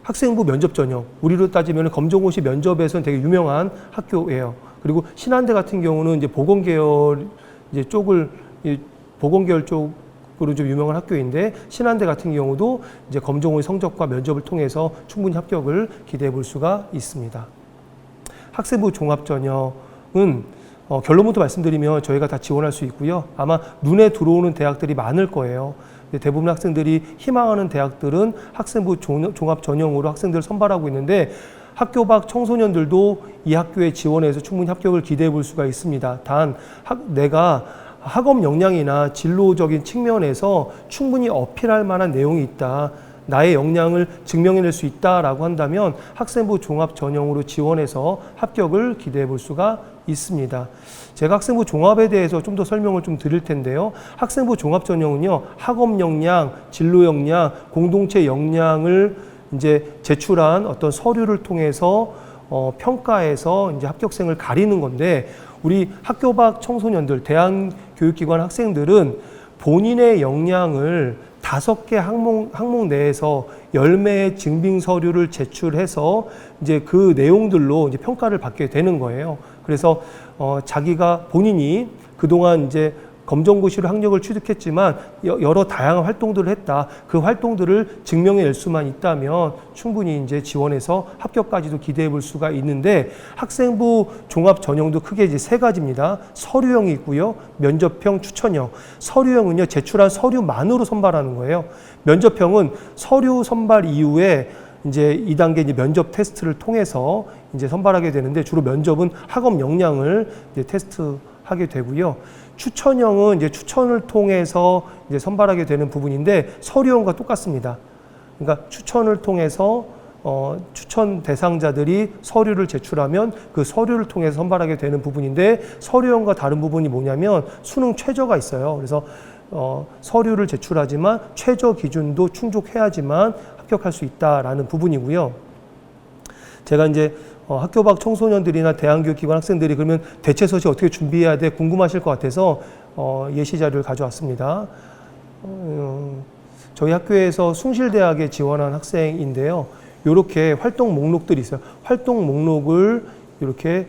학생부 면접 전형, 우리로 따지면 검정고시 면접에서는 되게 유명한 학교예요. 그리고 신한대 같은 경우는 이제 보건계열 쪽으로 좀 유명한 학교인데 신한대 같은 경우도 이제 검정고시 성적과 면접을 통해서 충분히 합격을 기대해 볼 수가 있습니다. 학생부 종합 전형은 결론부터 말씀드리면 저희가 다 지원할 수 있고요. 아마 눈에 들어오는 대학들이 많을 거예요. 대부분 학생들이 희망하는 대학들은 학생부 종합 전형으로 학생들을 선발하고 있는데 학교 밖 청소년들도 이 학교에 지원해서 충분히 합격을 기대해 볼 수가 있습니다. 단 내가 학업 역량이나 진로적인 측면에서 충분히 어필할 만한 내용이 있다. 나의 역량을 증명해낼 수 있다라고 한다면 학생부 종합 전형으로 지원해서 합격을 기대해 볼 수가 있습니다. 제가 학생부 종합에 대해서 좀 더 설명을 좀 드릴 텐데요. 학생부 종합 전형은요, 학업 역량, 진로 역량, 공동체 역량을 이제 제출한 어떤 서류를 통해서 평가해서 이제 합격생을 가리는 건데 우리 학교 밖 청소년들, 대한교육기관 학생들은 본인의 역량을 5개 항목 내에서 10매의 증빙 서류를 제출해서 이제 그 내용들로 이제 평가를 받게 되는 거예요. 그래서 본인이 그동안 이제 검정고시로 학력을 취득했지만 여러 다양한 활동들을 했다. 그 활동들을 증명해낼 수만 있다면 충분히 이제 지원해서 합격까지도 기대해 볼 수가 있는데 학생부 종합 전형도 크게 이제 3가지입니다. 서류형이 있고요. 면접형, 추천형. 서류형은요, 제출한 서류만으로 선발하는 거예요. 면접형은 서류 선발 이후에 이제 2단계 이제 면접 테스트를 통해서 이제 선발하게 되는데 주로 면접은 학업 역량을 이제 테스트하게 되고요. 추천형은 이제 추천을 통해서 이제 선발하게 되는 부분인데 서류형과 똑같습니다. 그러니까 추천을 통해서 추천 대상자들이 서류를 제출하면 그 서류를 통해서 선발하게 되는 부분인데 서류형과 다른 부분이 뭐냐면 수능 최저가 있어요. 그래서 서류를 제출하지만 최저 기준도 충족해야지만 합격할 수 있다라는 부분이고요. 제가 이제 학교 밖 청소년들이나 대안교육기관 학생들이 그러면 대체서식 어떻게 준비해야 돼 궁금하실 것 같아서 예시 자료를 가져왔습니다. 저희 학교에서 숭실대학에 지원한 학생인데요. 이렇게 활동 목록들이 있어요. 활동 목록을 이렇게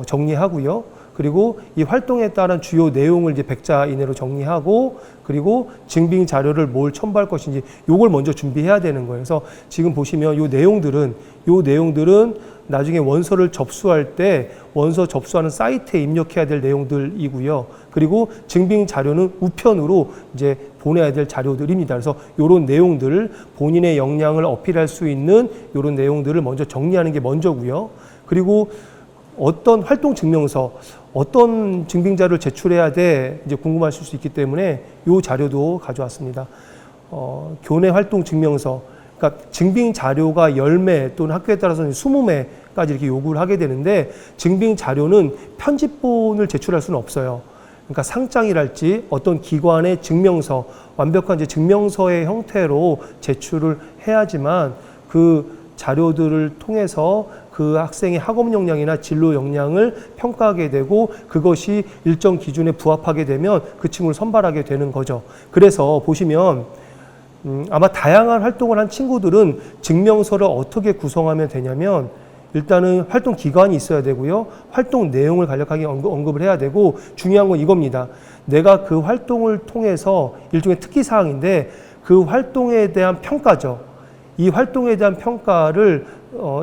정리하고요. 그리고 이 활동에 따른 주요 내용을 이제 100자 이내로 정리하고 그리고 증빙 자료를 뭘 첨부할 것인지 요걸 먼저 준비해야 되는 거예요. 그래서 지금 보시면 요 내용들은 나중에 원서를 접수할 때 원서 접수하는 사이트에 입력해야 될 내용들이고요. 그리고 증빙 자료는 우편으로 이제 보내야 될 자료들입니다. 그래서 이런 내용들을 본인의 역량을 어필할 수 있는 이런 내용들을 먼저 정리하는 게 먼저고요. 그리고 어떤 활동 증명서, 어떤 증빙 자료를 제출해야 돼 이제 궁금하실 수 있기 때문에 이 자료도 가져왔습니다. 교내 활동 증명서, 그러니까 증빙 자료가 10매 또는 학교에 따라서는 20매까지 이렇게 요구를 하게 되는데 증빙 자료는 편집본을 제출할 수는 없어요. 그러니까 상장이랄지 어떤 기관의 증명서, 완벽한 이제 증명서의 형태로 제출을 해야지만 그 자료들을 통해서 그 학생의 학업 역량이나 진로 역량을 평가하게 되고 그것이 일정 기준에 부합하게 되면 그 친구를 선발하게 되는 거죠. 그래서 보시면 아마 다양한 활동을 한 친구들은 증명서를 어떻게 구성하면 되냐면 일단은 활동 기간이 있어야 되고요. 활동 내용을 간략하게 언급을 해야 되고 중요한 건 이겁니다. 내가 그 활동을 통해서 일종의 특기사항인데 그 활동에 대한 평가죠. 이 활동에 대한 평가를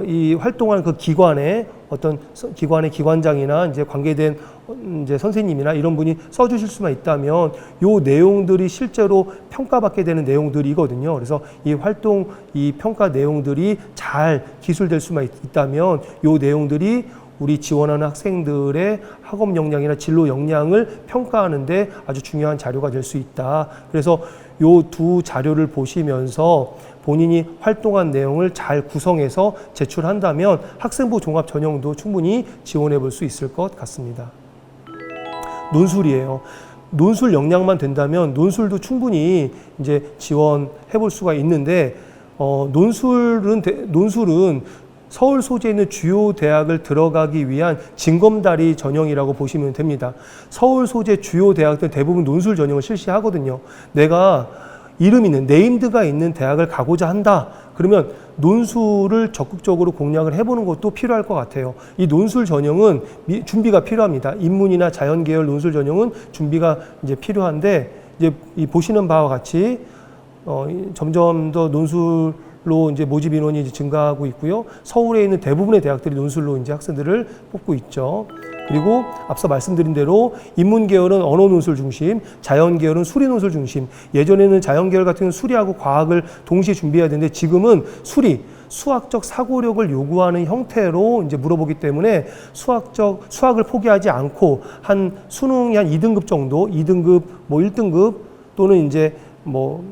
이 활동하는 그 기관의 어떤 기관의 기관장이나 이제 관계된 이제 선생님이나 이런 분이 써주실 수만 있다면 요 내용들이 실제로 평가받게 되는 내용들이거든요. 그래서 이 활동, 이 평가 내용들이 잘 기술될 수만 있다면 요 내용들이 우리 지원하는 학생들의 학업 역량이나 진로 역량을 평가하는데 아주 중요한 자료가 될 수 있다. 그래서 요 두 자료를 보시면서 본인이 활동한 내용을 잘 구성해서 제출한다면 학생부 종합 전형도 충분히 지원해 볼 수 있을 것 같습니다. 논술이에요. 논술 역량만 된다면 논술도 충분히 이제 지원해 볼 수가 있는데 논술은 서울 소재에 있는 주요 대학을 들어가기 위한 징검다리 전형이라고 보시면 됩니다. 서울 소재 주요 대학들 대부분 논술 전형을 실시하거든요. 내가 이름 있는 네임드가 있는 대학을 가고자 한다. 그러면 논술을 적극적으로 공략을 해보는 것도 필요할 것 같아요. 이 논술 전형은 준비가 필요합니다. 인문이나 자연계열 논술 전형은 준비가 이제 필요한데 이제 이 보시는 바와 같이 점점 더 논술로 이제 모집 인원이 이제 증가하고 있고요. 서울에 있는 대부분의 대학들이 논술로 이제 학생들을 뽑고 있죠. 그리고 앞서 말씀드린 대로 인문계열은 언어 논술 중심, 자연계열은 수리 논술 중심. 예전에는 자연계열 같은 경우는 수리하고 과학을 동시에 준비해야 되는데 지금은 수학적 사고력을 요구하는 형태로 이제 물어보기 때문에 수학을 포기하지 않고 한 수능이 한 2등급 정도, 2등급, 뭐 1등급 또는 이제 뭐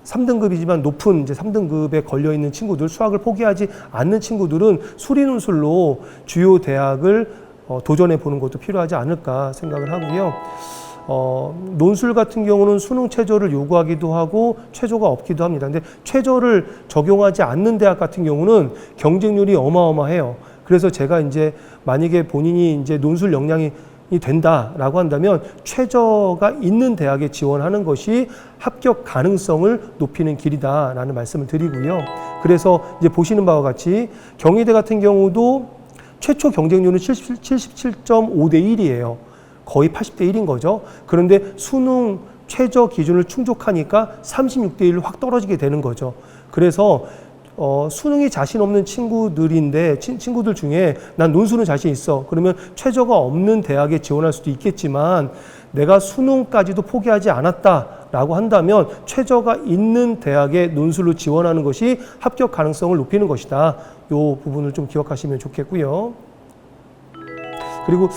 3등급이지만 높은 이제 3등급에 걸려 있는 친구들, 수학을 포기하지 않는 친구들은 수리 논술로 주요 대학을 도전해 보는 것도 필요하지 않을까 생각을 하고요. 논술 같은 경우는 수능 최저를 요구하기도 하고 최저가 없기도 합니다. 근데 최저를 적용하지 않는 대학 같은 경우는 경쟁률이 어마어마해요. 그래서 제가 이제 만약에 본인이 이제 논술 역량이 된다라고 한다면 최저가 있는 대학에 지원하는 것이 합격 가능성을 높이는 길이다라는 말씀을 드리고요. 그래서 이제 보시는 바와 같이 경희대 같은 경우도 최초 경쟁률은 77.5대 1이에요. 거의 80대 1인 거죠. 그런데 수능 최저 기준을 충족하니까 36대 1로 확 떨어지게 되는 거죠. 그래서 수능이 자신 없는 친구들인데 친구들 중에 난 논술은 자신 있어. 그러면 최저가 없는 대학에 지원할 수도 있겠지만 내가 수능까지도 포기하지 않았다라고 한다면 최저가 있는 대학에 논술로 지원하는 것이 합격 가능성을 높이는 것이다. 이 부분을 좀 기억하시면 좋겠고요. 그리고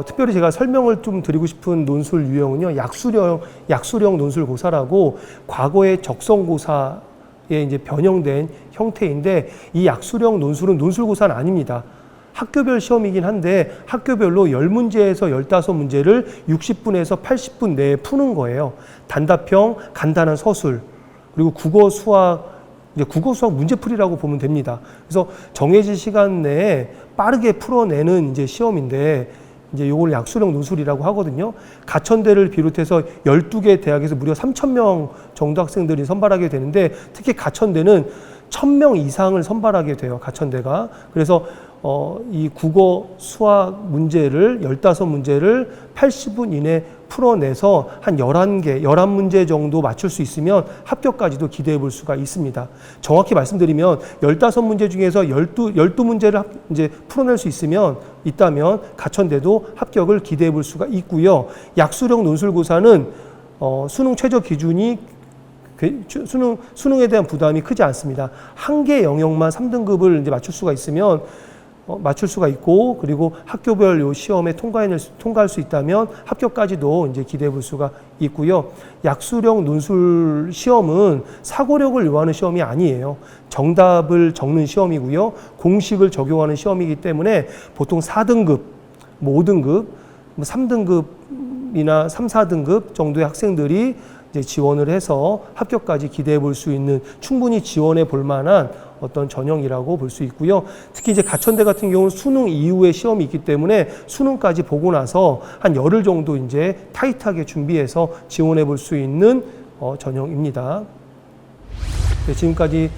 특별히 제가 설명을 좀 드리고 싶은 논술 유형은요, 약수령 논술고사라고 과거의 적성고사에 이제 변형된 형태인데 이 약수령 논술은 논술고사는 아닙니다. 학교별 시험이긴 한데 학교별로 10문제에서 15문제를 60분에서 80분 내에 푸는 거예요. 단답형, 간단한 서술, 그리고 국어, 수학 문제풀이라고 보면 됩니다. 그래서 정해진 시간 내에 빠르게 풀어내는 이제 시험인데 이제 요걸 약수령 논술이라고 하거든요. 가천대를 비롯해서 12개 대학에서 무려 3,000명 정도 학생들이 선발하게 되는데 특히 가천대는 1,000명 이상을 선발하게 돼요. 가천대가. 그래서 이 국어 수학 문제를 15문제를 80분 이내 풀어내서 한 11개, 11문제 정도 맞출 수 있으면 합격까지도 기대해 볼 수가 있습니다. 정확히 말씀드리면 15문제 중에서 12문제를 이제 풀어낼 수 있다면 가천대도 합격을 기대해 볼 수가 있고요. 약수령 논술고사는 수능 최저 기준이 수능에 대한 부담이 크지 않습니다. 한 개 영역만 3등급을 이제 맞출 수가 있으면 맞출 수가 있고, 그리고 학교별 요 시험에 통과할 수 있다면 합격까지도 이제 기대해 볼 수가 있고요. 약수령 논술 시험은 사고력을 요하는 시험이 아니에요. 정답을 적는 시험이고요. 공식을 적용하는 시험이기 때문에 보통 4등급, 5등급, 3등급이나 3, 4등급 정도의 학생들이 이제 지원을 해서 합격까지 기대해 볼 수 있는, 충분히 지원해 볼 만한 어떤 전형이라고 볼 수 있고요. 특히 이제 가천대 같은 경우는 수능 이후에 시험이 있기 때문에 수능까지 보고 나서 한 열흘 정도 이제 타이트하게 준비해서 지원해 볼 수 있는 전형입니다. 네, 지금까지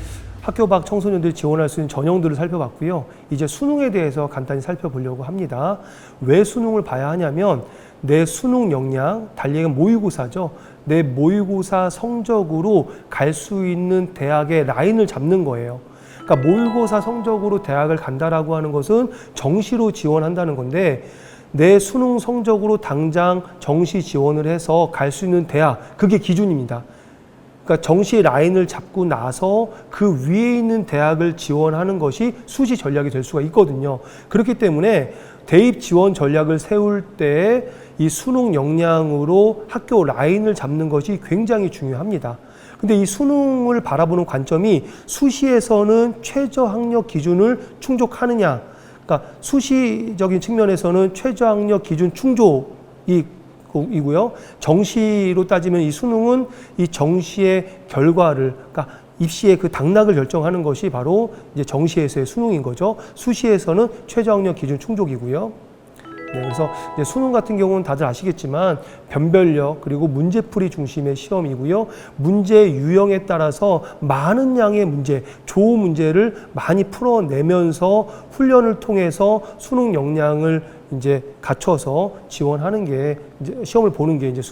학교 밖 청소년들이 지원할 수 있는 전형들을 살펴봤고요. 이제 수능에 대해서 간단히 살펴보려고 합니다. 왜 수능을 봐야 하냐면 내 수능 역량, 달리 얘기하면 모의고사죠. 내 모의고사 성적으로 갈 수 있는 대학의 라인을 잡는 거예요. 그러니까 모의고사 성적으로 대학을 간다라고 하는 것은 정시로 지원한다는 건데, 내 수능 성적으로 당장 정시 지원을 해서 갈 수 있는 대학, 그게 기준입니다. 그러니까 정시 라인을 잡고 나서 그 위에 있는 대학을 지원하는 것이 수시 전략이 될 수가 있거든요. 그렇기 때문에 대입 지원 전략을 세울 때 이 수능 역량으로 학교 라인을 잡는 것이 굉장히 중요합니다. 근데 이 수능을 바라보는 관점이 수시에서는 최저 학력 기준을 충족하느냐, 그러니까 수시적인 측면에서는 최저 학력 기준 충족이고요. 정시로 따지면 이 수능은 이 정시의 결과를, 그러니까 입시의 그 당락을 결정하는 것이 바로 이제 정시에서의 수능인 거죠. 수시에서는 최저 학력 기준 충족이고요. 네, 그래서 이제 수능 같은 경우는 다들 아시겠지만 변별력 그리고 문제풀이 중심의 시험이고요. 문제 유형에 따라서 많은 양의 문제, 좋은 문제를 많이 풀어내면서 훈련을 통해서 수능 역량을 이제 갖춰서 지원하는 게, 이제 시험을 보는 게 이제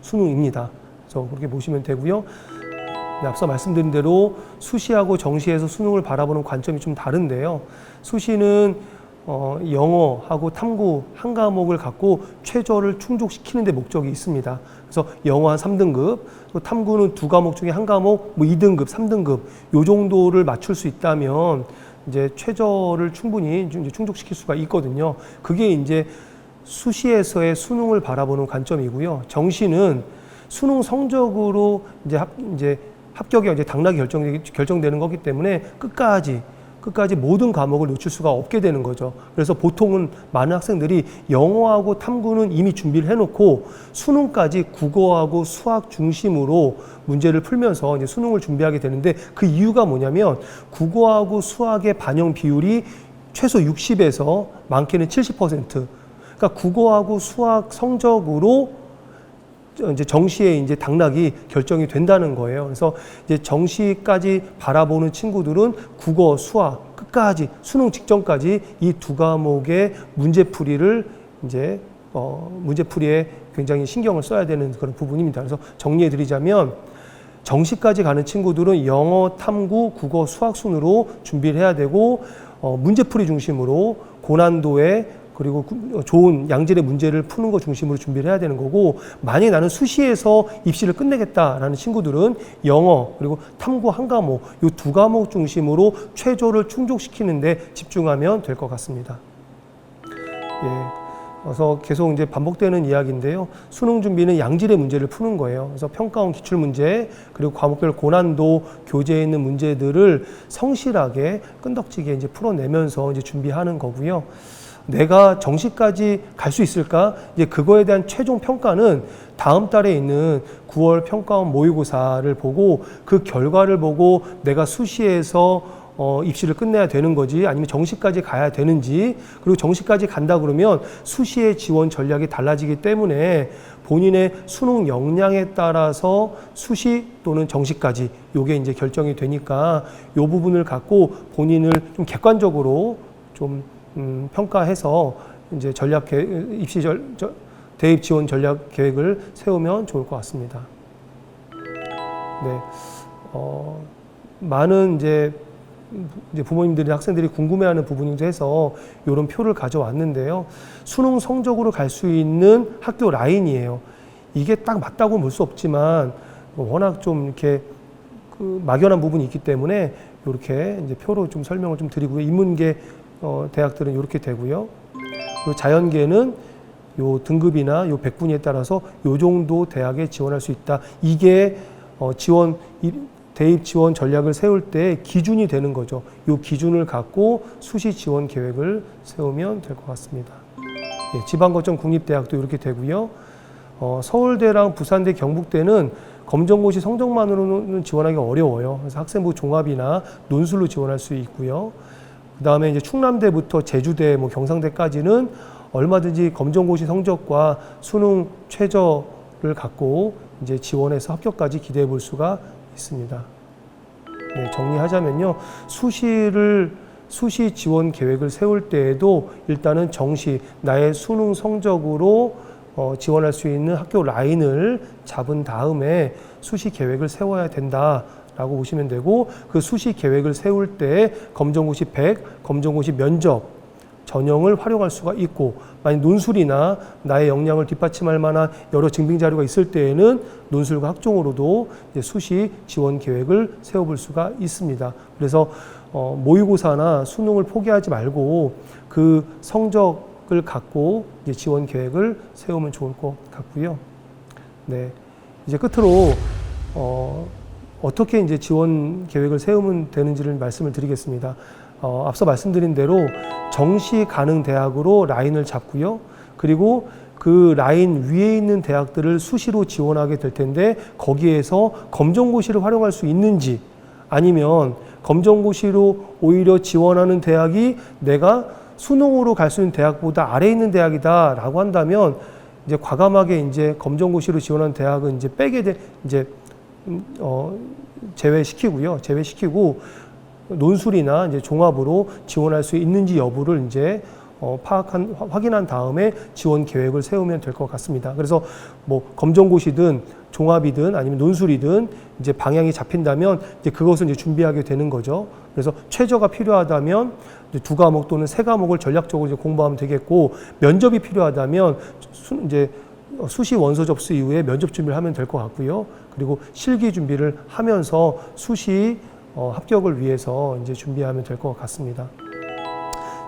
수능입니다. 그래서 그렇게 보시면 되고요. 네, 앞서 말씀드린 대로 수시하고 정시에서 수능을 바라보는 관점이 좀 다른데요. 수시는 영어하고 탐구 한 과목을 갖고 최저를 충족시키는 데 목적이 있습니다. 그래서 영어 한 3등급, 또 탐구는 2과목 중에 한 과목, 뭐 2등급, 3등급 요 정도를 맞출 수 있다면 이제 최저를 충분히 이제 충족시킬 수가 있거든요. 그게 이제 수시에서의 수능을 바라보는 관점이고요. 정시는 수능 성적으로 이제 합격이 이제 당락이 결정되는 거기 때문에 끝까지 모든 과목을 놓칠 수가 없게 되는 거죠. 그래서 보통은 많은 학생들이 영어하고 탐구는 이미 준비를 해놓고 수능까지 국어하고 수학 중심으로 문제를 풀면서 이제 수능을 준비하게 되는데, 그 이유가 뭐냐면 국어하고 수학의 반영 비율이 최소 60에서 많게는 70%. 그러니까 국어하고 수학 성적으로 이제 정시에 이제 당락이 결정이 된다는 거예요. 그래서 이제 정시까지 바라보는 친구들은 국어, 수학 끝까지 수능 직전까지 이 2과목의 문제풀이를 이제 문제풀이에 굉장히 신경을 써야 되는 그런 부분입니다. 그래서 정리해 드리자면 정시까지 가는 친구들은 영어, 탐구, 국어, 수학 순으로 준비를 해야 되고, 문제풀이 중심으로 고난도의 그리고 좋은 양질의 문제를 푸는 것 중심으로 준비를 해야 되는 거고, 만약에 나는 수시에서 입시를 끝내겠다라는 친구들은 영어 그리고 탐구 한 과목, 이 2과목 중심으로 최저를 충족시키는 데 집중하면 될 것 같습니다. 예. 그래서 계속 이제 반복되는 이야기인데요. 수능 준비는 양질의 문제를 푸는 거예요. 그래서 평가원 기출문제 그리고 과목별 고난도 교재에 있는 문제들을 성실하게 끈덕지게 이제 풀어내면서 이제 준비하는 거고요. 내가 정시까지 갈 수 있을까? 이제 그거에 대한 최종 평가는 다음 달에 있는 9월 평가원 모의고사를 보고 그 결과를 보고 내가 수시에서 입시를 끝내야 되는 거지 아니면 정시까지 가야 되는지, 그리고 정시까지 간다 그러면 수시의 지원 전략이 달라지기 때문에 본인의 수능 역량에 따라서 수시 또는 정시까지 요게 이제 결정이 되니까 요 부분을 갖고 본인을 좀 객관적으로 좀 평가해서 이제 대입 지원 전략 계획을 세우면 좋을 것 같습니다. 네, 많은 이제 부모님들이 학생들이 궁금해하는 부분이기도 해서 이런 표를 가져왔는데요. 수능 성적으로 갈 수 있는 학교 라인이에요. 이게 딱 맞다고 볼 수 없지만 워낙 좀 이렇게 막연한 부분이 있기 때문에 이렇게 이제 표로 좀 설명을 좀 드리고요. 인문계 대학들은 이렇게 되고요. 그리고 자연계는 요 등급이나 요 백분위에 따라서 요 정도 대학에 지원할 수 있다. 이게 대입 지원 전략을 세울 때 기준이 되는 거죠. 요 기준을 갖고 수시 지원 계획을 세우면 될 것 같습니다. 예, 지방거점 국립대학도 이렇게 되고요. 서울대랑 부산대, 경북대는 검정고시 성적만으로는 지원하기가 어려워요. 그래서 학생부 종합이나 논술로 지원할 수 있고요. 그 다음에 이제 충남대부터 제주대, 경상대까지는 얼마든지 검정고시 성적과 수능 최저를 갖고 이제 지원해서 합격까지 기대해 볼 수가 있습니다. 네, 정리하자면요. 수시 지원 계획을 세울 때에도 일단은 정시, 나의 수능 성적으로 지원할 수 있는 학교 라인을 잡은 다음에 수시 계획을 세워야 된다라고 보시면 되고, 그 수시 계획을 세울 때 검정고시 100, 검정고시 면접 전형을 활용할 수가 있고, 만약 논술이나 나의 역량을 뒷받침할 만한 여러 증빙 자료가 있을 때에는 논술과 학종으로도 이제 수시 지원 계획을 세워볼 수가 있습니다. 그래서 모의고사나 수능을 포기하지 말고 그 성적을 갖고 이제 지원 계획을 세우면 좋을 것 같고요. 네, 이제 끝으로 어떻게 이제 지원 계획을 세우면 되는지를 말씀을 드리겠습니다. 앞서 말씀드린 대로 정시 가능 대학으로 라인을 잡고요. 그리고 그 라인 위에 있는 대학들을 수시로 지원하게 될 텐데, 거기에서 검정고시를 활용할 수 있는지, 아니면 검정고시로 오히려 지원하는 대학이 내가 수능으로 갈 수 있는 대학보다 아래에 있는 대학이다라고 한다면, 이제 과감하게 이제 검정고시로 지원하는 대학은 이제 제외시키고 논술이나 이제 종합으로 지원할 수 있는지 여부를 이제 확인한 다음에 지원 계획을 세우면 될 것 같습니다. 그래서 검정고시든 종합이든 아니면 논술이든 이제 방향이 잡힌다면 이제 그것을 이제 준비하게 되는 거죠. 그래서 최저가 필요하다면 이제 2과목 또는 3과목을 전략적으로 이제 공부하면 되겠고, 면접이 필요하다면 이제 수시 원서 접수 이후에 면접 준비를 하면 될 것 같고요. 그리고 실기 준비를 하면서 수시 합격을 위해서 이제 준비하면 될 것 같습니다.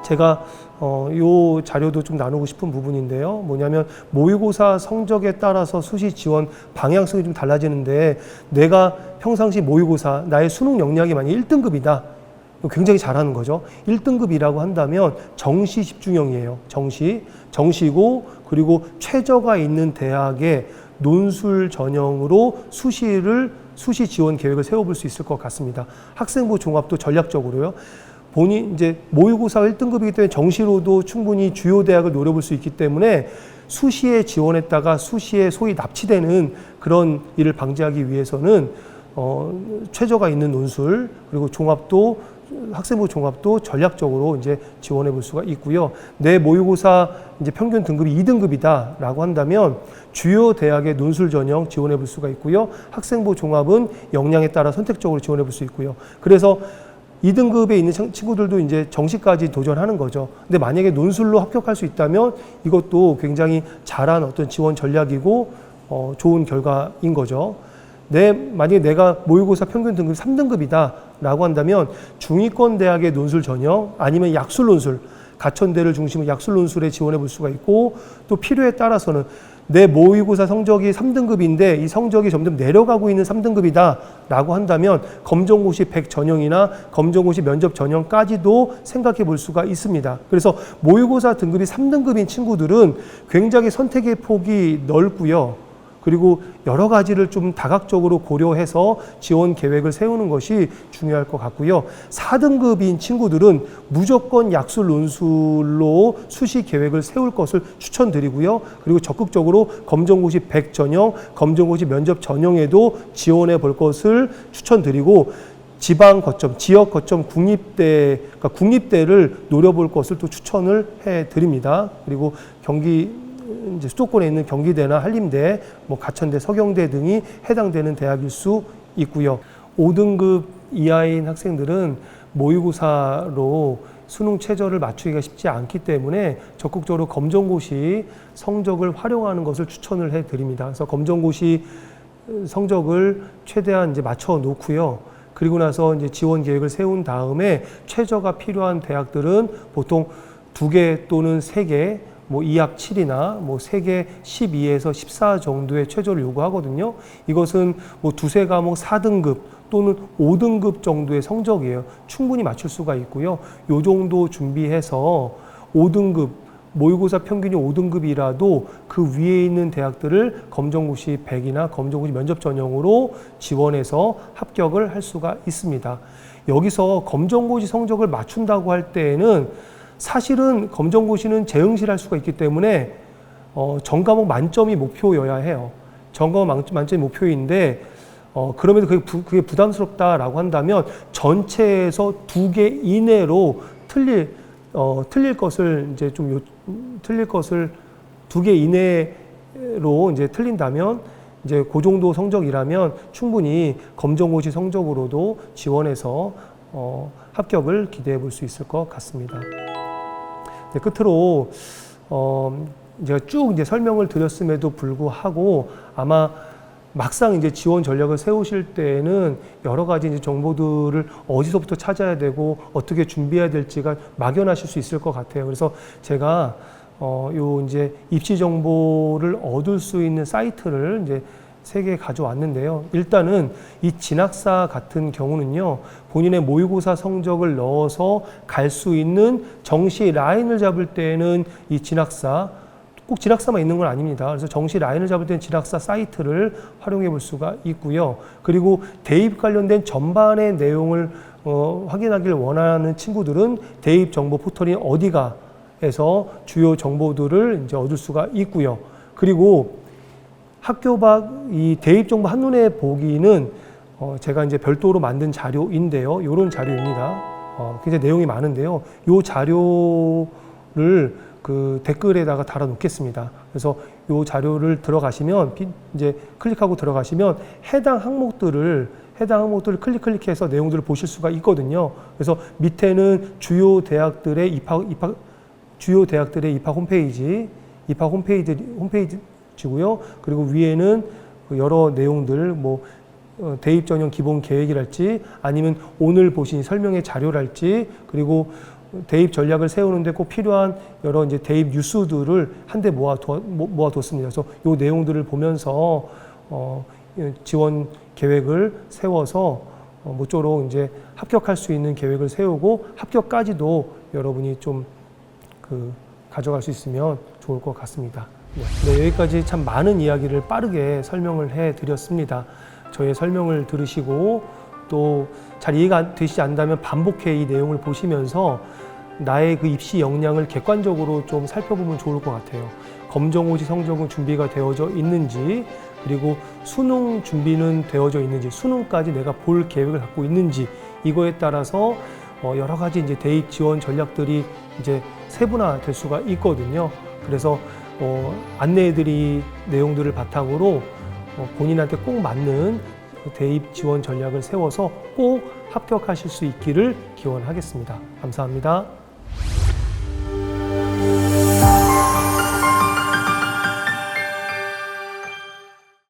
제가 요 자료도 좀 나누고 싶은 부분인데요. 뭐냐면 모의고사 성적에 따라서 수시 지원 방향성이 좀 달라지는데, 내가 평상시 모의고사 나의 수능 역량이 만약 1등급이다. 굉장히 잘하는 거죠. 1등급이라고 한다면 정시 집중형이에요. 정시고, 그리고 최저가 있는 대학의 논술 전형으로 수시 지원 계획을 세워볼 수 있을 것 같습니다. 학생부 종합도 전략적으로요. 본인 이제 모의고사 1등급이기 때문에 정시로도 충분히 주요 대학을 노려볼 수 있기 때문에 수시에 지원했다가 수시에 소위 납치되는 그런 일을 방지하기 위해서는 최저가 있는 논술, 그리고 학생부 종합도 전략적으로 이제 지원해 볼 수가 있고요. 내 모의고사 이제 평균 등급이 2등급이다라고 한다면 주요 대학의 논술 전형 지원해 볼 수가 있고요. 학생부 종합은 역량에 따라 선택적으로 지원해 볼 수 있고요. 그래서 2등급에 있는 친구들도 이제 정시까지 도전하는 거죠. 근데 만약에 논술로 합격할 수 있다면 이것도 굉장히 잘한 어떤 지원 전략이고 좋은 결과인 거죠. 만약에 내가 모의고사 평균 등급이 3등급이다라고 한다면 중위권 대학의 논술 전형, 아니면 약술 논술, 가천대를 중심으로 약술 논술에 지원해 볼 수가 있고, 또 필요에 따라서는 내 모의고사 성적이 3등급인데 이 성적이 점점 내려가고 있는 3등급이다라고 한다면 검정고시 100 전형이나 검정고시 면접 전형까지도 생각해 볼 수가 있습니다. 그래서 모의고사 등급이 3등급인 친구들은 굉장히 선택의 폭이 넓고요. 그리고 여러 가지를 좀 다각적으로 고려해서 지원 계획을 세우는 것이 중요할 것 같고요. 4등급인 친구들은 무조건 약술 논술로 수시 계획을 세울 것을 추천드리고요. 그리고 적극적으로 검정고시 100 전형, 검정고시 면접 전형에도 지원해 볼 것을 추천드리고, 지방 거점, 지역 거점 국립대, 그러니까 국립대를 노려볼 것을 또 추천을 해드립니다. 그리고 경기 이제 수도권에 있는 경기대나 한림대, 뭐 가천대, 서경대 등이 해당되는 대학일 수 있고요. 5등급 이하인 학생들은 모의고사로 수능 최저를 맞추기가 쉽지 않기 때문에 적극적으로 검정고시 성적을 활용하는 것을 추천을 해드립니다. 그래서 검정고시 성적을 최대한 이제 맞춰 놓고요. 그리고 나서 이제 지원 계획을 세운 다음에 최저가 필요한 대학들은 보통 2개 또는 3개, 뭐 2학 7이나 뭐 3개 12에서 14 정도의 최저를 요구하거든요. 이것은 뭐 2~3과목 4등급 또는 5등급 정도의 성적이에요. 충분히 맞출 수가 있고요. 요 정도 준비해서 5등급, 모의고사 평균이 5등급이라도 그 위에 있는 대학들을 검정고시 100이나 검정고시 면접 전형으로 지원해서 합격을 할 수가 있습니다. 여기서 검정고시 성적을 맞춘다고 할 때에는 사실은 검정고시는 재응시할 수가 있기 때문에 전과목 만점이 목표여야 해요. 전과목 만점이 목표인데 그럼에도 그게 부담스럽다라고 한다면 전체에서 2개 이내로 틀릴 것을 이제 틀릴 것을 2개 이내로 이제 틀린다면 이제 그 정도 성적이라면 충분히 검정고시 성적으로도 지원해서 합격을 기대해 볼 수 있을 것 같습니다. 네, 끝으로 제가 쭉 이제 설명을 드렸음에도 불구하고 아마 막상 이제 지원 전략을 세우실 때에는 여러 가지 이제 정보들을 어디서부터 찾아야 되고 어떻게 준비해야 될지가 막연하실 수 있을 것 같아요. 그래서 제가 요 이제 입시 정보를 얻을 수 있는 사이트를 이제 3개 가져왔는데요. 일단은 이 진학사 같은 경우는요, 본인의 모의고사 성적을 넣어서 갈 수 있는 정시 라인을 잡을 때에는 이 진학사, 꼭 진학사만 있는 건 아닙니다. 그래서 정시 라인을 잡을 때는 진학사 사이트를 활용해 볼 수가 있고요. 그리고 대입 관련된 전반의 내용을 확인하길 원하는 친구들은 대입 정보 포털인 어디가에서 주요 정보들을 이제 얻을 수가 있고요. 그리고 학교 밖 이 대입 정보 한눈에 보기는 제가 이제 별도로 만든 자료인데요. 이런 자료입니다. 굉장히 내용이 많은데요. 이 자료를 그 댓글에다가 달아 놓겠습니다. 그래서 이 자료를 들어가시면 이제 클릭하고 들어가시면 해당 항목들을 클릭해서 내용들을 보실 수가 있거든요. 그래서 밑에는 주요 대학들의 입학 홈페이지고요. 그리고 위에는 여러 내용들, 뭐 대입 전형 기본 계획이랄지 아니면 오늘 보신 설명의 자료랄지 그리고 대입 전략을 세우는데 꼭 필요한 여러 이제 대입 뉴스들을 한데 모아뒀습니다. 그래서 이 내용들을 보면서 지원 계획을 세워서 모쪼록 이제 합격할 수 있는 계획을 세우고 합격까지도 여러분이 좀 가져갈 수 있으면 좋을 것 같습니다. 네, 여기까지 참 많은 이야기를 빠르게 설명을 해드렸습니다. 저의 설명을 들으시고 또 잘 이해가 되시지 않는다면 반복해 이 내용을 보시면서 나의 그 입시 역량을 객관적으로 좀 살펴보면 좋을 것 같아요. 검정고시 성적은 준비가 되어져 있는지, 그리고 수능 준비는 되어져 있는지, 수능까지 내가 볼 계획을 갖고 있는지, 이거에 따라서 여러 가지 이제 대입 지원 전략들이 이제 세분화될 수가 있거든요. 그래서 안내해드릴 내용들을 바탕으로 본인한테 꼭 맞는 대입 지원 전략을 세워서 꼭 합격하실 수 있기를 기원하겠습니다. 감사합니다.